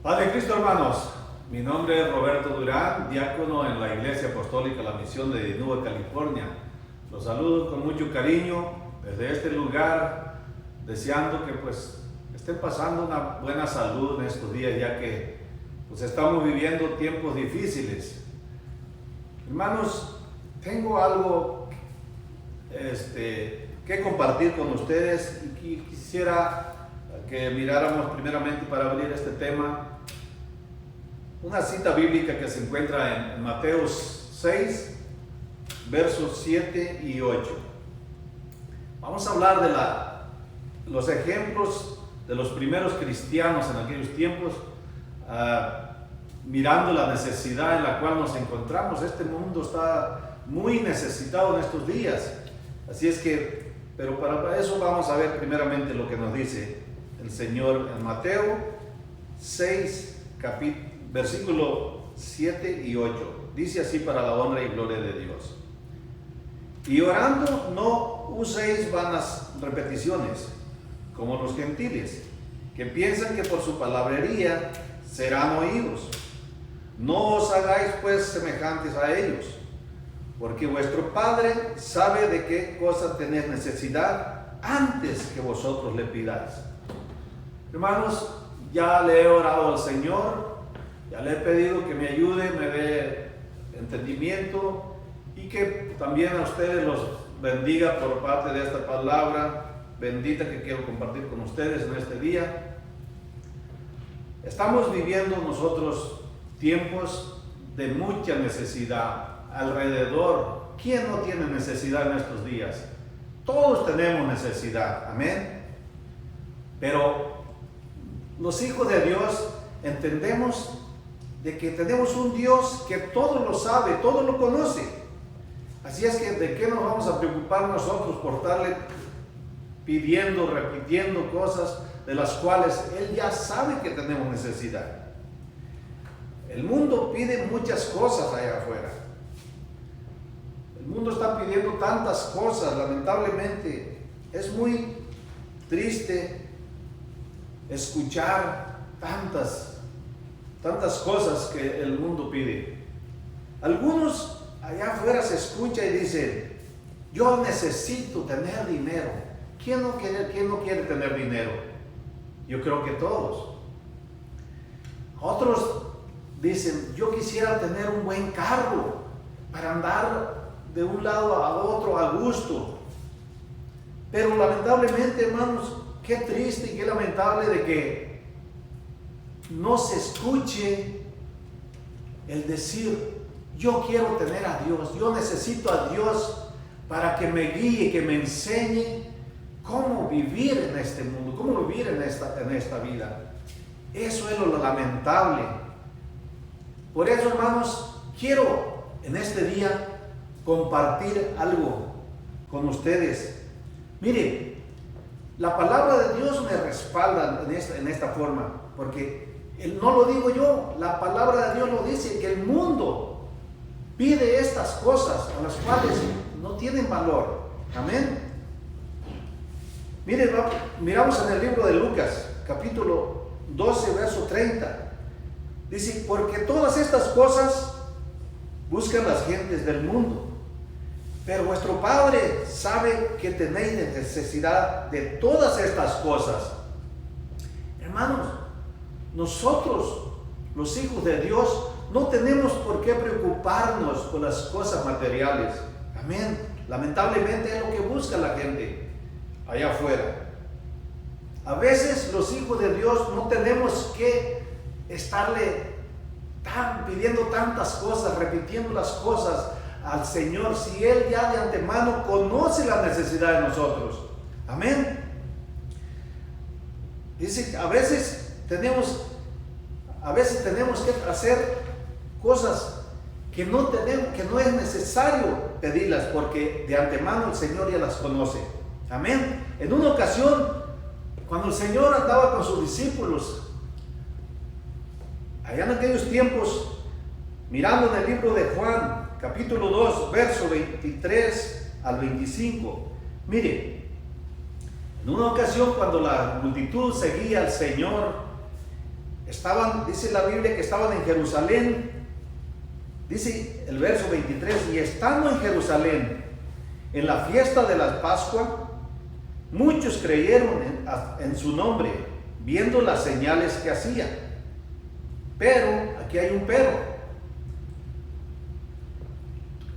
Padre Cristo, hermanos, mi nombre es Roberto Durán, diácono en la Iglesia Apostólica La Misión de Dinuba, California. Los saludo con mucho cariño desde este lugar, deseando que estén pasando una buena salud en estos días, ya que estamos viviendo tiempos difíciles. Hermanos, tengo algo que compartir con ustedes y quisiera que miráramos primeramente, para abrir este tema, una cita bíblica que se encuentra en Mateo 6, versos 7 y 8. Vamos a hablar de los ejemplos de los primeros cristianos en aquellos tiempos, mirando la necesidad en la cual nos encontramos. Este mundo está muy necesitado en estos días. Así es que, pero para eso vamos a ver primeramente lo que nos dice el Señor en Mateo 6, versículo 7 y 8. Dice así, para la honra y gloria de Dios: y orando no uséis vanas repeticiones, como los gentiles, que piensan que por su palabrería serán oídos. No os hagáis pues semejantes a ellos, porque vuestro Padre sabe de qué cosas tenéis necesidad antes que vosotros le pidáis. Hermanos, ya le he orado al Señor, ya le he pedido que me ayude, me dé entendimiento, y que también a ustedes los bendiga por parte de esta palabra bendita que quiero compartir con ustedes en este día. Estamos viviendo nosotros tiempos de mucha necesidad alrededor. ¿Quién no tiene necesidad en estos días? Todos tenemos necesidad, amén. Pero los hijos de Dios entendemos de que tenemos un Dios que todo lo sabe, todo lo conoce. Así es que, ¿de qué nos vamos a preocupar nosotros por estarle pidiendo, repitiendo cosas de las cuales Él ya sabe que tenemos necesidad? El mundo pide muchas cosas allá afuera. El mundo está pidiendo tantas cosas, lamentablemente. Es muy triste escuchar tantas cosas que el mundo pide. Algunos allá afuera se escucha y dicen: yo necesito tener dinero. ¿Quién no quiere tener dinero? Yo creo que todos. Otros dicen: yo quisiera tener un buen carro para andar de un lado a otro a gusto. Pero lamentablemente, hermanos, qué triste y qué lamentable de que no se escuche el decir: yo quiero tener a Dios, yo necesito a Dios para que me guíe, que me enseñe cómo vivir en este mundo, cómo vivir en esta vida. Eso es lo lamentable. Por eso, hermanos, quiero en este día compartir algo con ustedes. Miren, la palabra de Dios me respalda en esta forma, porque no lo digo yo, la palabra de Dios lo dice, que el mundo pide estas cosas a las cuales no tienen valor. Amén. Miren, miramos en el libro de Lucas, capítulo 12, verso 30. Dice: porque todas estas cosas buscan las gentes del mundo, pero vuestro Padre sabe que tenéis necesidad de todas estas cosas. Hermanos, nosotros, los hijos de Dios, no tenemos por qué preocuparnos por las cosas materiales. Amén. Lamentablemente es lo que busca la gente allá afuera. A veces los hijos de Dios no tenemos que estarle pidiendo tantas cosas, repitiendo las cosas al Señor, si Él ya de antemano conoce la necesidad de nosotros. Amén. Dice, a veces tenemos que hacer cosas que no es necesario pedirlas, porque de antemano el Señor ya las conoce. Amén. En una ocasión, cuando el Señor andaba con sus discípulos, allá en aquellos tiempos, mirando en el libro de Juan, capítulo 2, verso 23 al 25, mire, en una ocasión cuando la multitud seguía al Señor, estaban, dice la Biblia, que estaban en Jerusalén. Dice el verso 23, y estando en Jerusalén, en la fiesta de la Pascua, muchos creyeron en su nombre, viendo las señales que hacía. Pero, aquí hay un pero.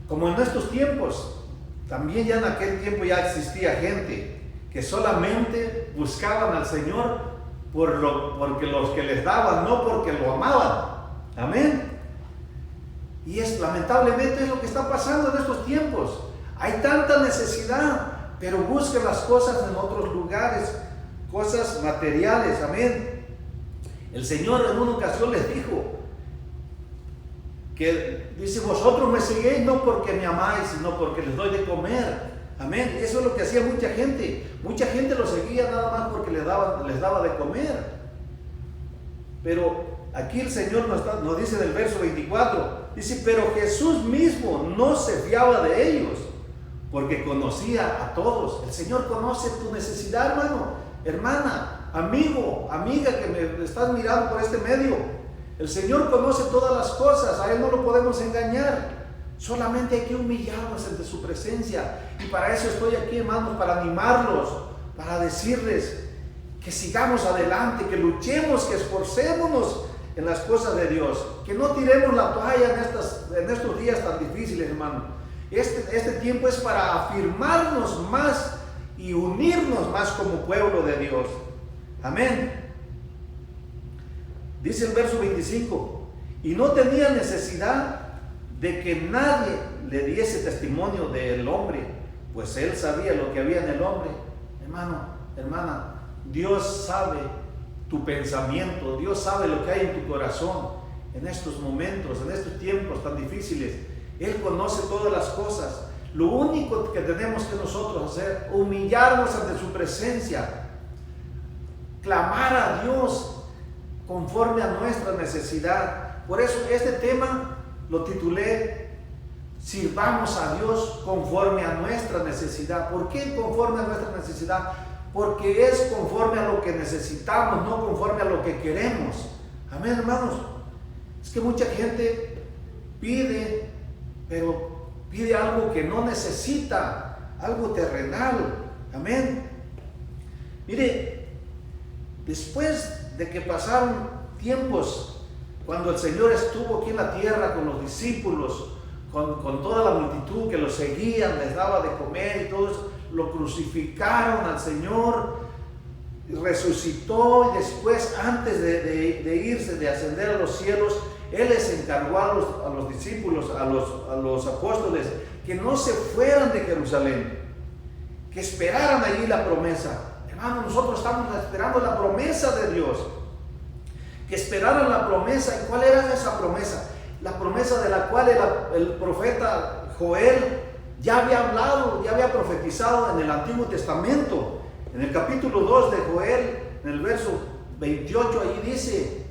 Como en estos tiempos, también ya en aquel tiempo ya existía gente que solamente buscaban al Señor porque los que les daban, no porque lo amaban. Amén. Y lamentablemente es lo que está pasando en estos tiempos. Hay tanta necesidad, pero buscan las cosas en otros lugares, cosas materiales. Amén. El Señor en una ocasión les dijo que dice: vosotros me seguís no porque me amáis, sino porque les doy de comer. Amén. Eso es lo que hacía mucha gente. Mucha gente lo seguía nada más porque les daba de comer. Pero aquí el Señor nos dice en el verso 24, dice: pero Jesús mismo no se fiaba de ellos, porque conocía a todos. El Señor conoce tu necesidad, hermano, hermana, amigo, amiga que me estás mirando por este medio. El Señor conoce todas las cosas, a Él no lo podemos engañar. Solamente hay que humillarnos ante su presencia. Y para eso estoy aquí, hermanos, para animarlos, para decirles que sigamos adelante, que luchemos, que esforcémonos en las cosas de Dios, que no tiremos la toalla en estos días tan difíciles, hermano. Este tiempo es para afirmarnos más y unirnos más como pueblo de Dios. Amén. Dice el verso 25, y no tenía necesidad de que nadie le diese testimonio del hombre, pues él sabía lo que había en el hombre. Hermano, hermana, Dios sabe tu pensamiento, Dios sabe lo que hay en tu corazón en estos momentos, en estos tiempos tan difíciles. Él conoce todas las cosas. Lo único que tenemos que nosotros hacer, humillarnos ante su presencia, clamar a Dios conforme a nuestra necesidad. Por eso este tema lo titulé: sirvamos a Dios conforme a nuestra necesidad. ¿Por qué conforme a nuestra necesidad? Porque es conforme a lo que necesitamos, no conforme a lo que queremos. Amén, hermanos. Es que mucha gente pide, pero pide algo que no necesita, algo terrenal. Amén. Mire, después de que pasaron tiempos, cuando el Señor estuvo aquí en la tierra con los discípulos, con toda la multitud que lo seguían, les daba de comer y todo eso, lo crucificaron al Señor, resucitó, y después, antes de irse, de ascender a los cielos, Él les encargó a los discípulos, a los apóstoles, que no se fueran de Jerusalén, que esperaran allí la promesa. Hermano, nosotros estamos esperando la promesa de Dios, que esperaran la promesa. ¿Y cuál era esa promesa? La promesa de la cual el profeta Joel ya había hablado, ya había profetizado en el Antiguo Testamento. En el capítulo 2 de Joel, en el verso 28, ahí dice,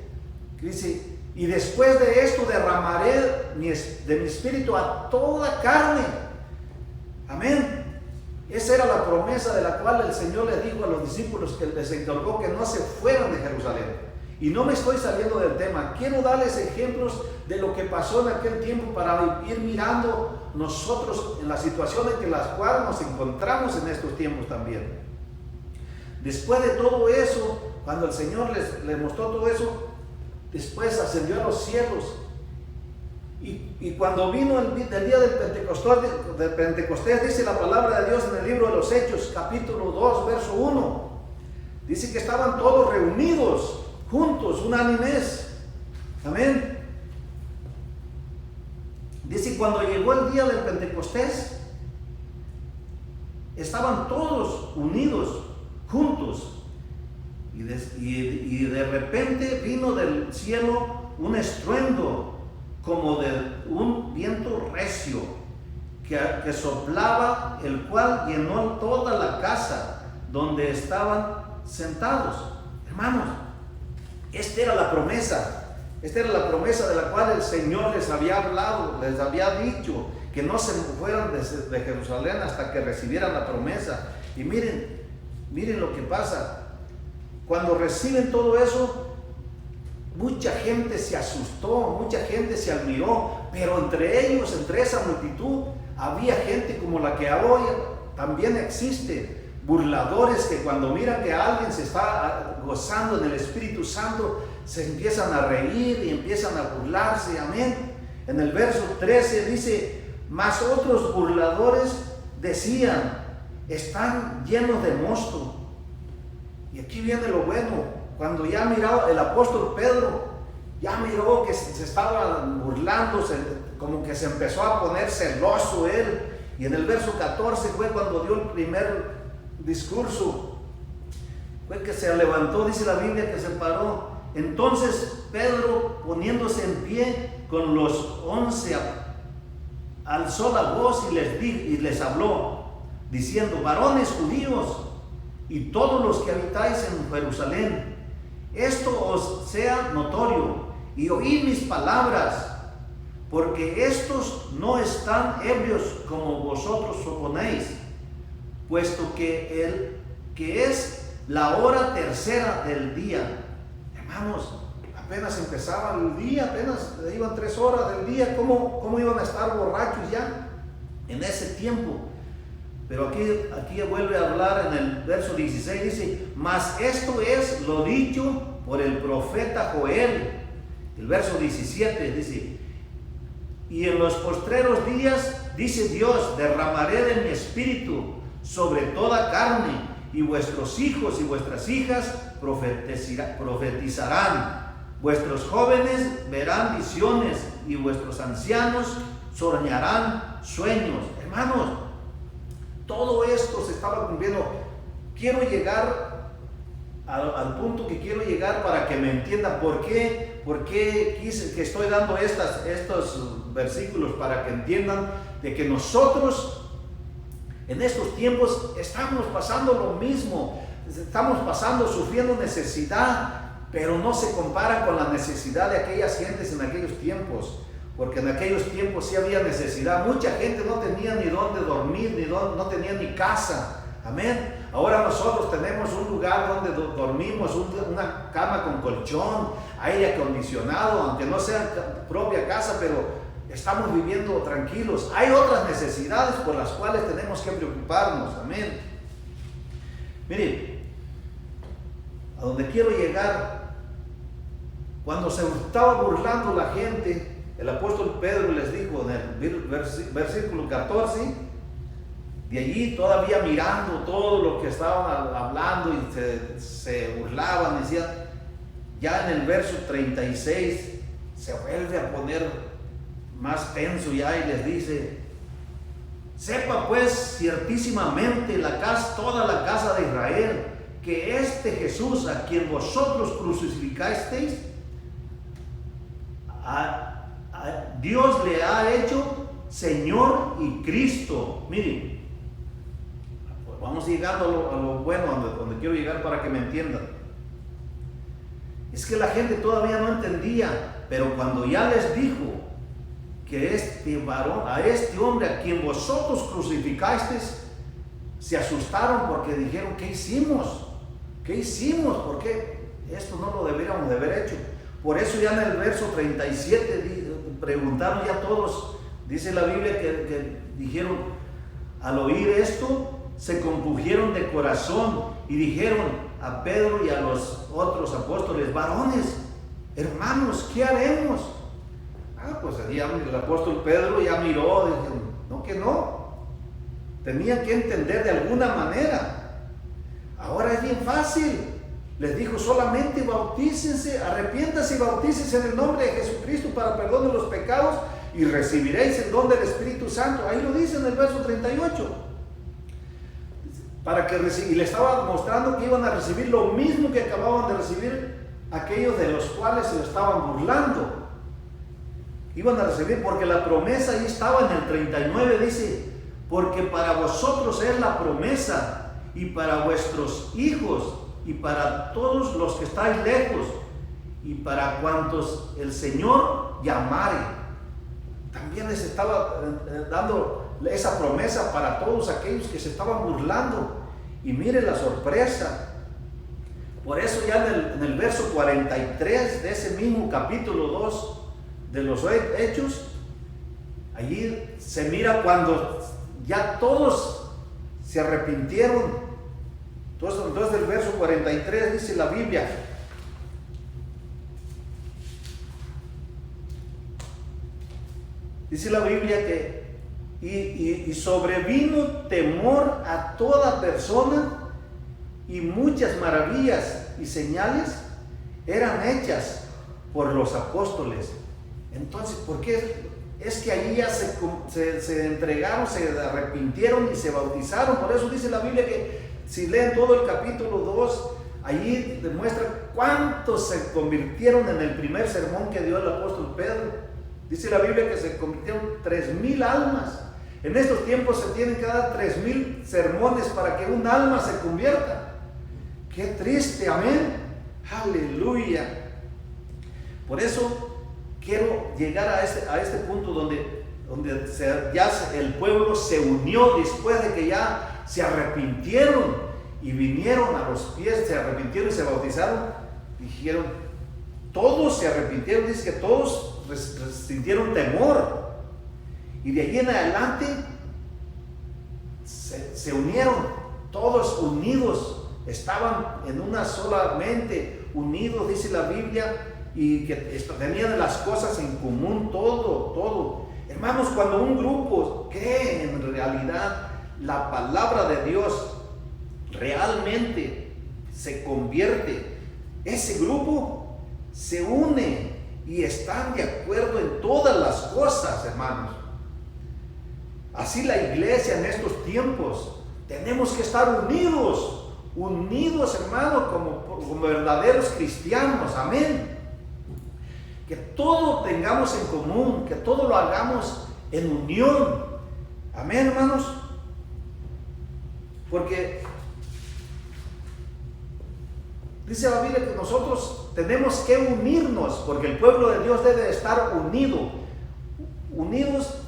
y después de esto derramaré de mi espíritu a toda carne. Amén. Esa era la promesa de la cual el Señor les dijo a los discípulos, que les encargó que no se fueran de Jerusalén. Y no me estoy saliendo del tema, quiero darles ejemplos de lo que pasó en aquel tiempo para ir mirando nosotros en la situación en la cual nos encontramos en estos tiempos también. Después de todo eso, cuando el Señor les mostró todo eso, después ascendió a los cielos. Y cuando vino el día del Pentecostés, dice la palabra de Dios en el libro de los Hechos, capítulo 2, verso 1. Dice que estaban todos reunidos, juntos, unánimes. Amén. Dice, cuando llegó el día del Pentecostés, estaban todos unidos, juntos. Y de repente vino del cielo un estruendo, como de un viento recio, que soplaba, el cual llenó toda la casa donde estaban sentados. Hermanos, esta era la promesa de la cual el Señor les había hablado, les había dicho que no se fueran de Jerusalén hasta que recibieran la promesa. Y miren lo que pasa. Cuando reciben todo eso, mucha gente se asustó, mucha gente se admiró, pero entre ellos, entre esa multitud, había gente como la que hoy también existe, burladores que cuando miran que alguien se está gozando en el Espíritu Santo, se empiezan a reír y empiezan a burlarse, amén. En el verso 13 dice, mas otros burladores decían, están llenos de mosto. Y aquí viene lo bueno, cuando ya miró el apóstol Pedro, ya miró que se estaba burlando, como que se empezó a poner celoso él. Y en el verso 14 fue cuando dio el primer discurso, fue que se levantó, dice la Biblia que se paró. Entonces Pedro, poniéndose en pie con los 11, alzó la voz y les habló, diciendo, varones judíos y todos los que habitáis en Jerusalén, esto os sea notorio y oíd mis palabras, porque estos no están ebrios como vosotros suponéis, puesto que es la hora tercera del día. Hermanos, apenas empezaba el día, apenas iban 3 horas del día, ¿cómo iban a estar borrachos ya en ese tiempo? Pero aquí vuelve a hablar en el verso 16, dice, mas esto es lo dicho por el profeta Joel. El verso 17 dice, y en los postreros días, dice Dios, derramaré de mi espíritu sobre toda carne, y vuestros hijos y vuestras hijas profetizarán, vuestros jóvenes verán visiones, y vuestros ancianos soñarán sueños. Hermanos, todo esto se estaba cumpliendo. Quiero llegar al punto que quiero llegar para que me entiendan por qué que estoy dando estos versículos, para que entiendan de que nosotros en estos tiempos estamos pasando lo mismo, estamos sufriendo necesidad, pero no se compara con la necesidad de aquellas gentes en aquellos tiempos. Porque en aquellos tiempos sí había necesidad. Mucha gente no tenía ni dónde dormir, no tenía ni casa. Amén. Ahora nosotros tenemos un lugar donde dormimos, una cama con colchón, aire acondicionado, aunque no sea propia casa, pero estamos viviendo tranquilos. Hay otras necesidades por las cuales tenemos que preocuparnos. Amén. Miren, a donde quiero llegar, cuando se estaba burlando la gente, el apóstol Pedro les dijo en el versículo 14, de allí todavía mirando todo lo que estaban hablando y se burlaban, decían, ya en el verso 36 se vuelve a poner más tenso ya y les dice, sepa pues ciertísimamente toda la casa de Israel, que este Jesús a quien vosotros crucificasteis, Dios le ha hecho Señor y Cristo. Miren, vamos llegando a lo bueno, donde quiero llegar para que me entiendan. Es que la gente todavía no entendía, pero cuando ya les dijo que este varón, a este hombre a quien vosotros crucificasteis, se asustaron porque dijeron, ¿qué hicimos? ¿Qué hicimos? ¿Por qué esto no lo deberíamos de haber hecho? Por eso ya en el verso 37 preguntaron ya todos, dice la Biblia que dijeron, al oír esto, se compungieron de corazón y dijeron a Pedro y a los otros apóstoles, varones, hermanos, ¿qué haremos? Pues el apóstol Pedro ya miró, dijo, no que no, tenían que entender de alguna manera. Ahora es bien fácil. Les dijo, solamente bautícense, arrepiéntanse y bautícense en el nombre de Jesucristo para perdón de los pecados y recibiréis el don del Espíritu Santo. Ahí lo dice en el verso 38. Y le estaba mostrando que iban a recibir lo mismo que acababan de recibir aquellos de los cuales se lo estaban burlando. Iban a recibir, porque la promesa ahí estaba en el 39, dice, porque para vosotros es la promesa y para vuestros hijos y para todos los que estáis lejos y para cuantos el Señor llamare. También les estaba dando esa promesa para todos aquellos que se estaban burlando. Y mire la sorpresa, Por eso ya en el verso 43 de ese mismo capítulo 2 de los Hechos, allí se mira cuando ya todos se arrepintieron. Entonces el verso 43 dice la Biblia: que y sobrevino temor a toda persona, y muchas maravillas y señales eran hechas por los apóstoles. Entonces, ¿por qué? Es que allí ya se entregaron, se arrepintieron y se bautizaron. Por eso dice la Biblia que si leen todo el capítulo 2, allí demuestra cuántos se convirtieron en el primer sermón que dio el apóstol Pedro. Dice la Biblia que se convirtieron 3,000 almas. En estos tiempos se tienen que dar 3,000 sermones para que un alma se convierta. ¡Qué triste! Amén. Aleluya. Por eso quiero llegar a este punto donde el pueblo se unió después de que ya se arrepintieron y vinieron a los pies, se arrepintieron y se bautizaron. Dijeron, todos se arrepintieron, dice que todos sintieron temor, y de allí en adelante se unieron, todos unidos, estaban en una sola mente, unidos, dice la Biblia, y que tenían las cosas en común, todo. Hermanos, cuando un grupo cree en realidad la palabra de Dios, realmente se convierte, ese grupo se une y están de acuerdo en todas las cosas, hermanos. Así la iglesia en estos tiempos, tenemos que estar unidos, hermanos, como verdaderos cristianos. Amén. Que todo tengamos en común, que todo lo hagamos en unión. Amén, hermanos. Porque dice la Biblia que nosotros tenemos que unirnos, porque el pueblo de Dios debe estar unidos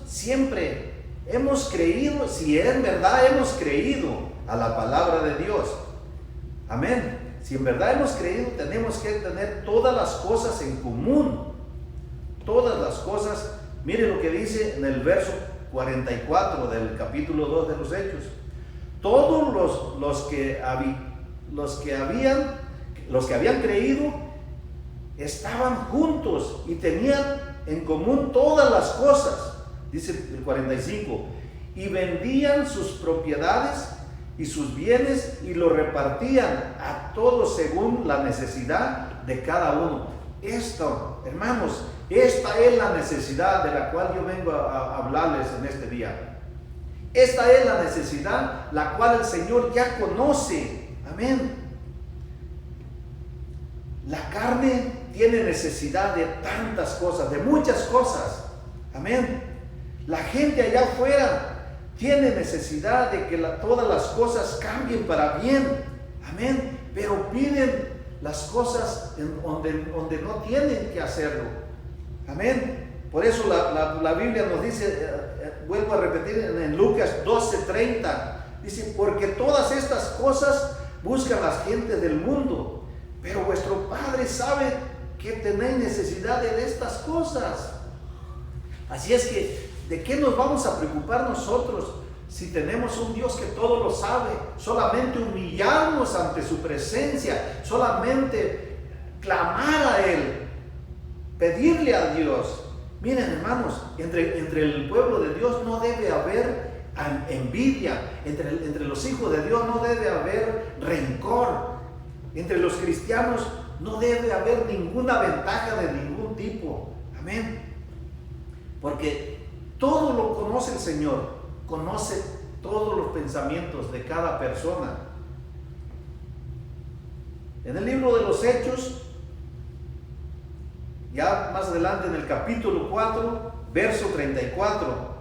siempre. Hemos creído, si en verdad hemos creído a la palabra de Dios. Amén. Si en verdad hemos creído, tenemos que tener todas las cosas en común. Todas las cosas. Mire lo que dice en el verso 44 del capítulo 2 de los Hechos. Todos los que habían creído estaban juntos y tenían en común todas las cosas. Dice el 45, y vendían sus propiedades y sus bienes y lo repartían a todos según la necesidad de cada uno. Esto, hermanos, esta es la necesidad de la cual yo vengo a hablarles en este día. Esta es la necesidad la cual el Señor ya conoce. Amén. La carne tiene necesidad de tantas cosas, de muchas cosas. Amén. La gente allá afuera tiene necesidad de que todas las cosas cambien para bien. Amén. Pero piden las cosas donde no tienen que hacerlo. Amén. Por eso la Biblia nos dice, vuelvo a repetir en Lucas 12:30, dice, porque todas estas cosas buscan las gentes del mundo, pero vuestro Padre sabe que tenéis necesidad de estas cosas. Así es que, ¿de qué nos vamos a preocupar nosotros si tenemos un Dios que todo lo sabe? Solamente humillarnos ante su presencia, solamente clamar a Él, pedirle a Dios. Miren, hermanos, entre el pueblo de Dios no debe haber envidia, entre los hijos de Dios no debe haber rencor, entre los cristianos no debe haber ninguna ventaja de ningún tipo. Amén. Porque todo lo conoce el Señor, conoce todos los pensamientos de cada persona. En el libro de los Hechos, ya más adelante en el capítulo 4, verso 34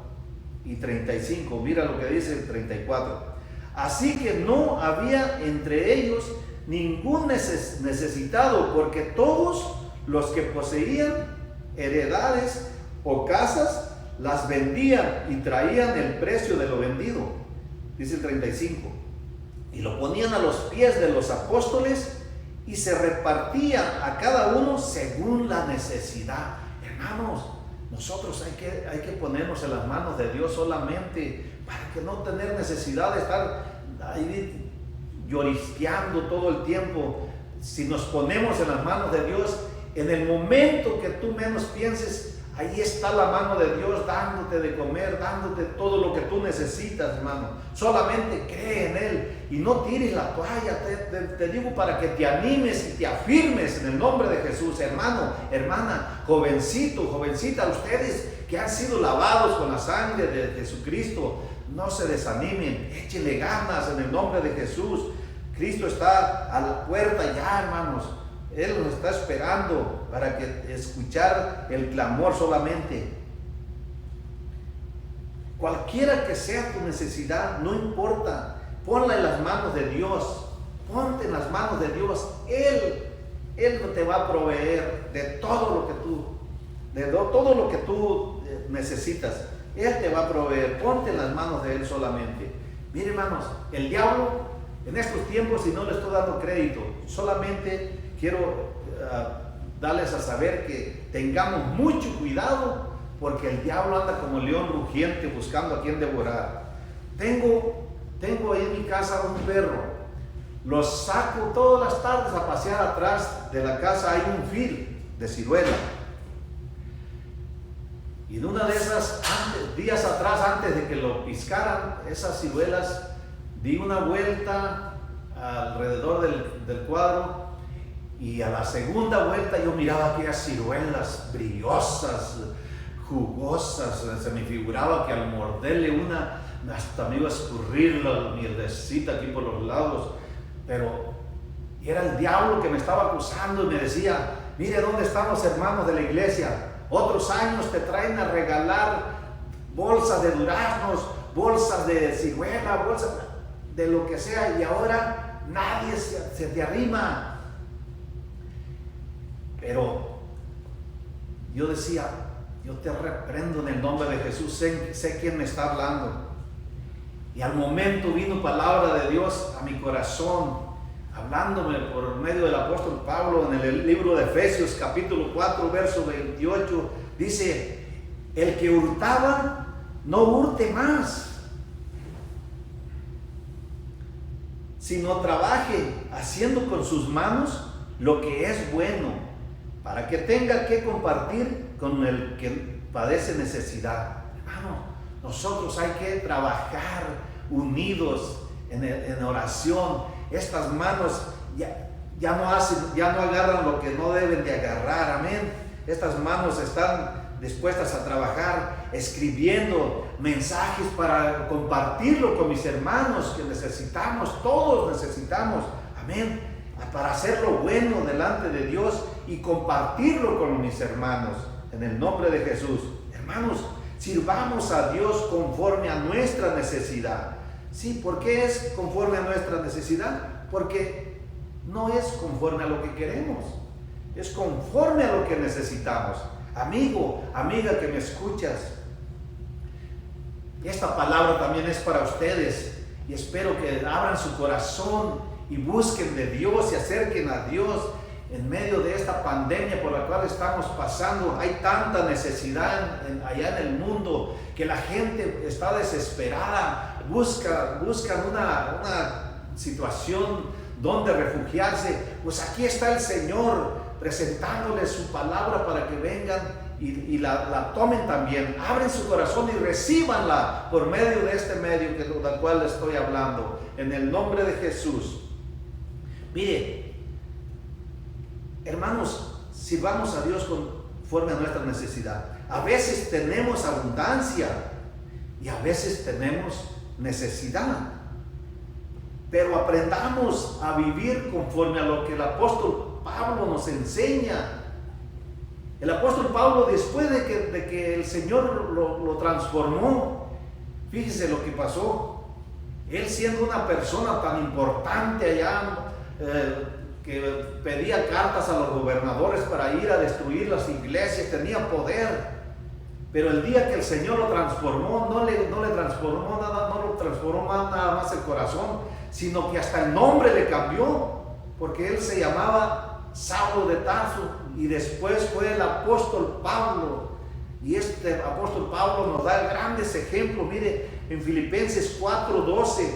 y 35, mira lo que dice el 34. Así que no había entre ellos ningún necesitado, porque todos los que poseían heredades o casas, las vendían y traían el precio de lo vendido. Dice el 35. Y lo ponían a los pies de los apóstoles y se repartía a cada uno según la necesidad. Hermanos, nosotros hay que ponernos en las manos de Dios solamente para que no tener necesidad de estar ahí lloriqueando todo el tiempo. Si nos ponemos en las manos de Dios, en el momento que tú menos pienses, ahí está la mano de Dios dándote de comer, dándote todo lo que tú necesitas, hermano. Solamente cree en Él y no tires la toalla. Te digo para que te animes y te afirmes en el nombre de Jesús, hermano, hermana, jovencito, jovencita, ustedes que han sido lavados con la sangre de Jesucristo, no se desanimen, échenle ganas en el nombre de Jesús. Cristo está a la puerta ya, hermanos. Él nos está esperando para que escuchar el clamor solamente. Cualquiera que sea tu necesidad, no importa, ponla en las manos de Dios. Ponte en las manos de Dios. Él te va a proveer de todo lo que tú necesitas. Él te va a proveer. Ponte en las manos de Él solamente. Mire, hermanos, el diablo en estos tiempos, y no le estoy dando crédito, solamente quiero darles a saber que tengamos mucho cuidado, porque el diablo anda como león rugiente buscando a quien devorar. Tengo ahí en mi casa un perro. Lo saco todas las tardes a pasear. Atrás de la casa hay un fil de ciruela. Y en una de esas, días atrás, antes de que lo piscaran, esas ciruelas, di una vuelta alrededor del cuadro. Y a la segunda vuelta yo miraba aquellas ciruelas brillosas, jugosas. Se me figuraba que al morderle una, hasta me iba a escurrir la mierdecita aquí por los lados. Pero era el diablo que me estaba acusando y me decía: mire dónde están los hermanos de la iglesia. Otros años te traen a regalar bolsas de duraznos, bolsas de ciruela, bolsas de lo que sea, y ahora nadie se te arrima. Pero yo decía: yo te reprendo en el nombre de Jesús, sé quién me está hablando. Y al momento vino palabra de Dios a mi corazón, hablándome por medio del apóstol Pablo en el libro de Efesios capítulo 4 verso 28. Dice: el que hurtaba, no hurte más, sino trabaje haciendo con sus manos lo que es bueno, para que tenga que compartir con el que padece necesidad. Hermano, nosotros hay que trabajar unidos en oración. Estas manos ya no agarran lo que no deben de agarrar. Amén. Estas manos están dispuestas a trabajar, escribiendo mensajes para compartirlo con mis hermanos que necesitamos, todos necesitamos. Amén. Para hacer lo bueno delante de Dios y compartirlo con mis hermanos en el nombre de Jesús. Hermanos, sirvamos a Dios conforme a nuestra necesidad. Sí, ¿por qué es conforme a nuestra necesidad? Porque no es conforme a lo que queremos, es conforme a lo que necesitamos. Amigo, amiga que me escuchas, esta palabra también es para ustedes y espero que abran su corazón y busquen de Dios, se acerquen a Dios en medio de esta pandemia por la cual estamos pasando. Hay tanta necesidad allá en el mundo que la gente está desesperada, buscan una situación donde refugiarse. Pues aquí está el Señor presentándoles su palabra para que vengan y la tomen también. Abren su corazón y recíbanla por medio de este medio del cual les estoy hablando, en el nombre de Jesús. Mire, hermanos, sirvamos a Dios conforme a nuestra necesidad. A veces tenemos abundancia y a veces tenemos necesidad, pero aprendamos a vivir conforme a lo que el apóstol Pablo nos enseña. El apóstol Pablo, después de que el Señor lo transformó, fíjese lo que pasó. Él, siendo una persona tan importante allá, que pedía cartas a los gobernadores para ir a destruir las iglesias, tenía poder, pero el día que el Señor lo transformó, no le transformó nada más el corazón, sino que hasta el nombre le cambió. porque él se llamaba Saulo de Tarso y después fue el apóstol Pablo. Y este apóstol Pablo nos da grandes ejemplos. Mire, en Filipenses 4:12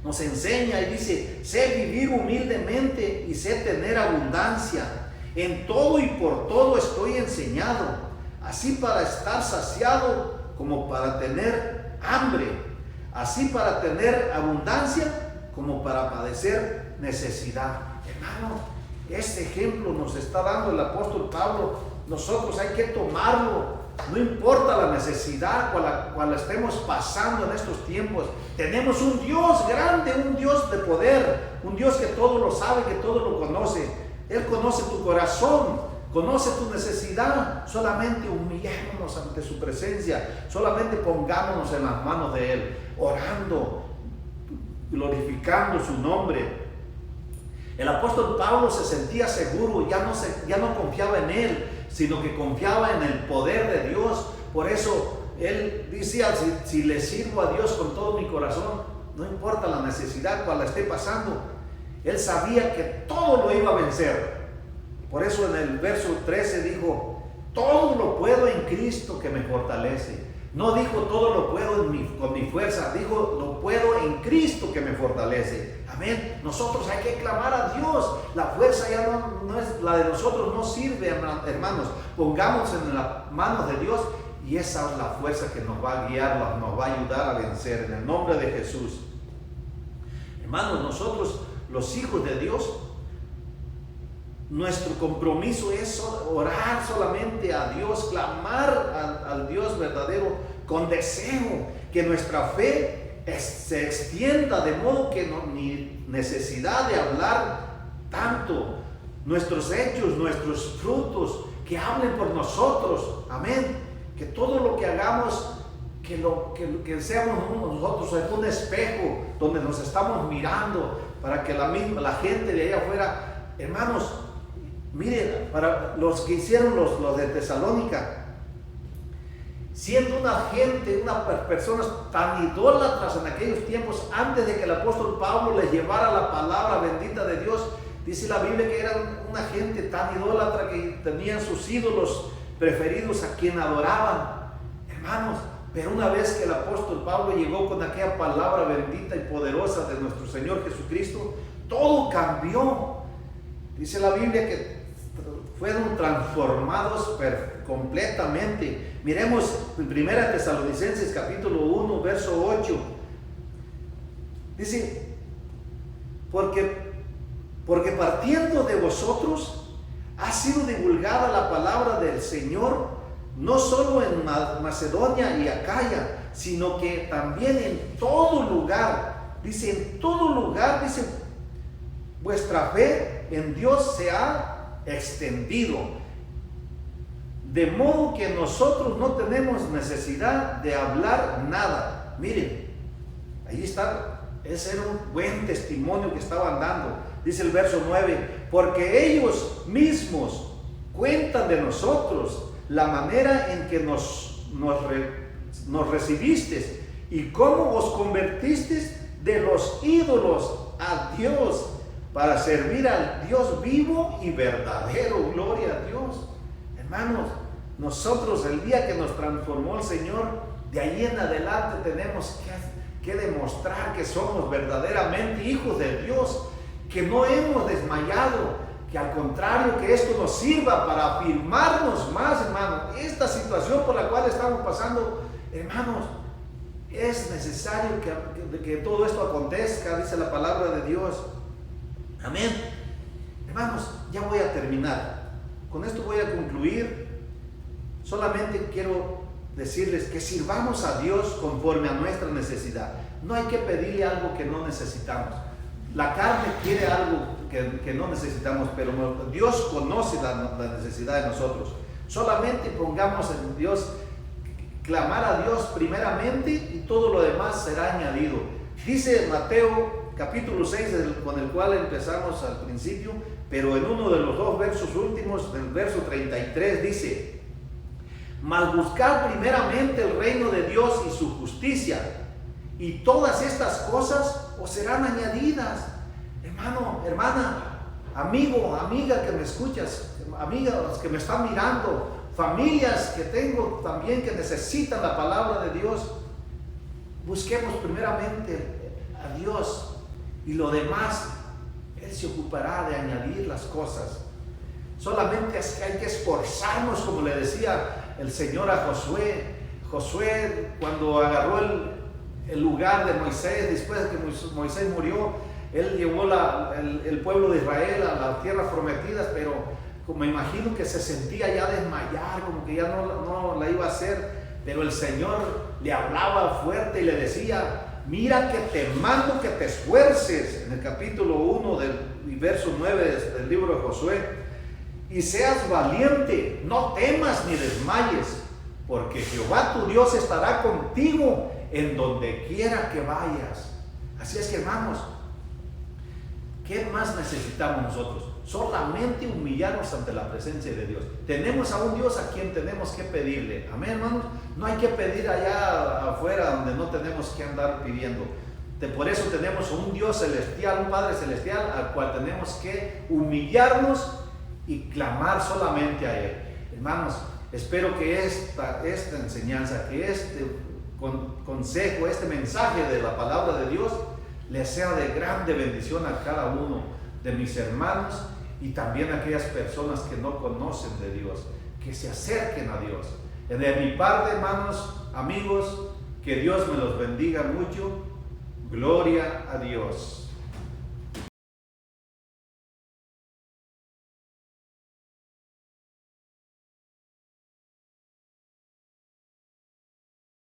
nos enseña y dice: sé vivir humildemente y sé tener abundancia. En todo y por todo estoy enseñado, así para estar saciado como para tener hambre, así para tener abundancia como para padecer necesidad. Hermano, este ejemplo nos está dando el apóstol Pablo. Nosotros hay que tomarlo. No importa la necesidad cual estemos pasando en estos tiempos. Tenemos un Dios grande, un Dios de poder, un Dios que todo lo sabe, que todo lo conoce. Él conoce tu corazón, conoce tu necesidad. Solamente humillémonos ante su presencia. Solamente pongámonos en las manos de Él, orando, glorificando su nombre. El apóstol Pablo se sentía seguro, ya no confiaba en él, sino que confiaba en el poder de Dios. Por eso él decía: si le sirvo a Dios con todo mi corazón, no importa la necesidad cual la esté pasando. Él sabía que todo lo iba a vencer. Por eso en el verso 13 dijo: todo lo puedo en Cristo que me fortalece. No dijo todo lo puedo con mi fuerza, dijo lo puedo en Cristo que me fortalece. Amén. Nosotros hay que clamar a Dios. La fuerza ya no es la de nosotros, no sirve, hermanos. Pongamos en las manos de Dios y esa es la fuerza que nos va a guiar, nos va a ayudar a vencer en el nombre de Jesús. Hermanos, nosotros, los hijos de Dios, nuestro compromiso es orar solamente a Dios, clamar al Dios verdadero con deseo, que nuestra fe se extienda de modo que no ni necesidad de hablar tanto. Nuestros hechos, nuestros frutos, que hablen por nosotros. Amén. Que todo lo que hagamos, que seamos nosotros en un espejo donde nos estamos mirando, para que la gente de allá afuera, hermanos, miren, para los que hicieron los de Tesalónica, siendo unas personas tan idólatras en aquellos tiempos, antes de que el apóstol Pablo les llevara la palabra bendita de Dios, dice la Biblia que eran una gente tan idólatra que tenían sus ídolos preferidos a quien adoraban, hermanos. Pero una vez que el apóstol Pablo llegó con aquella palabra bendita y poderosa de nuestro Señor Jesucristo, todo cambió. Dice la Biblia que fueron transformados completamente. Miremos en 1 Tesalonicenses capítulo 1, verso 8. Dice: porque partiendo de vosotros ha sido divulgada la palabra del Señor, no solo en Macedonia y Acaya, sino que también en todo lugar. Dice, en todo lugar, dice, vuestra fe en Dios se ha extendido, de modo que nosotros no tenemos necesidad de hablar nada. Miren, ahí está, ese era un buen testimonio que estaban dando. Dice el verso 9: porque ellos mismos cuentan de nosotros la manera en que nos recibisteis y cómo os convertisteis de los ídolos a Dios, para servir al Dios vivo y verdadero. Gloria a Dios. Hermanos, nosotros el día que nos transformó el Señor, de ahí en adelante tenemos que demostrar que somos verdaderamente hijos de Dios, que no hemos desmayado, que al contrario, que esto nos sirva para afirmarnos más, hermanos. Esta situación por la cual estamos pasando, hermanos, es necesario que todo esto acontezca, dice la palabra de Dios. Amén. Hermanos, ya voy a terminar. Con esto voy a concluir. Solamente quiero decirles que sirvamos a Dios conforme a nuestra necesidad. No hay que pedirle algo que no necesitamos. La carne quiere algo que no necesitamos, pero Dios conoce la necesidad de nosotros. Solamente pongamos en Dios, clamar a Dios primeramente, y todo lo demás será añadido. Dice Mateo capítulo 6, con el cual empezamos al principio, pero en uno de los dos versos últimos, del verso 33, dice: mas buscad primeramente el reino de Dios y su justicia, y todas estas cosas os serán añadidas. Hermano, hermana, amigo, amiga que me escuchas, amigas que me están mirando, familias que tengo también que necesitan la palabra de Dios. Busquemos primeramente a Dios y lo demás, Él se ocupará de añadir las cosas. Solamente es que hay que esforzarnos, como le decía el Señor a Josué. Josué, cuando agarró el lugar de Moisés, después de que Moisés murió, él llevó el pueblo de Israel a la tierra prometida, pero me imagino que se sentía ya desmayar, como que ya no la iba a hacer. Pero el Señor le hablaba fuerte y le decía: mira que te mando que te esfuerces, en el capítulo 1 del verso 9 del libro de Josué, y seas valiente, no temas ni desmayes, porque Jehová tu Dios estará contigo en donde quiera que vayas. Así es que, hermanos, ¿qué más necesitamos nosotros? Solamente humillarnos ante la presencia de Dios. Tenemos a un Dios a quien tenemos que pedirle. Amén, hermanos. No hay que pedir allá afuera donde no tenemos que andar pidiendo. Por eso tenemos un Dios celestial, un Padre celestial al cual tenemos que humillarnos y clamar solamente a Él. Hermanos, espero que esta enseñanza, que este consejo, este mensaje de la palabra de Dios les sea de grande bendición a cada uno de mis hermanos y también a aquellas personas que no conocen de Dios, que se acerquen a Dios. De mi parte, hermanos, amigos, que Dios me los bendiga mucho. Gloria a Dios.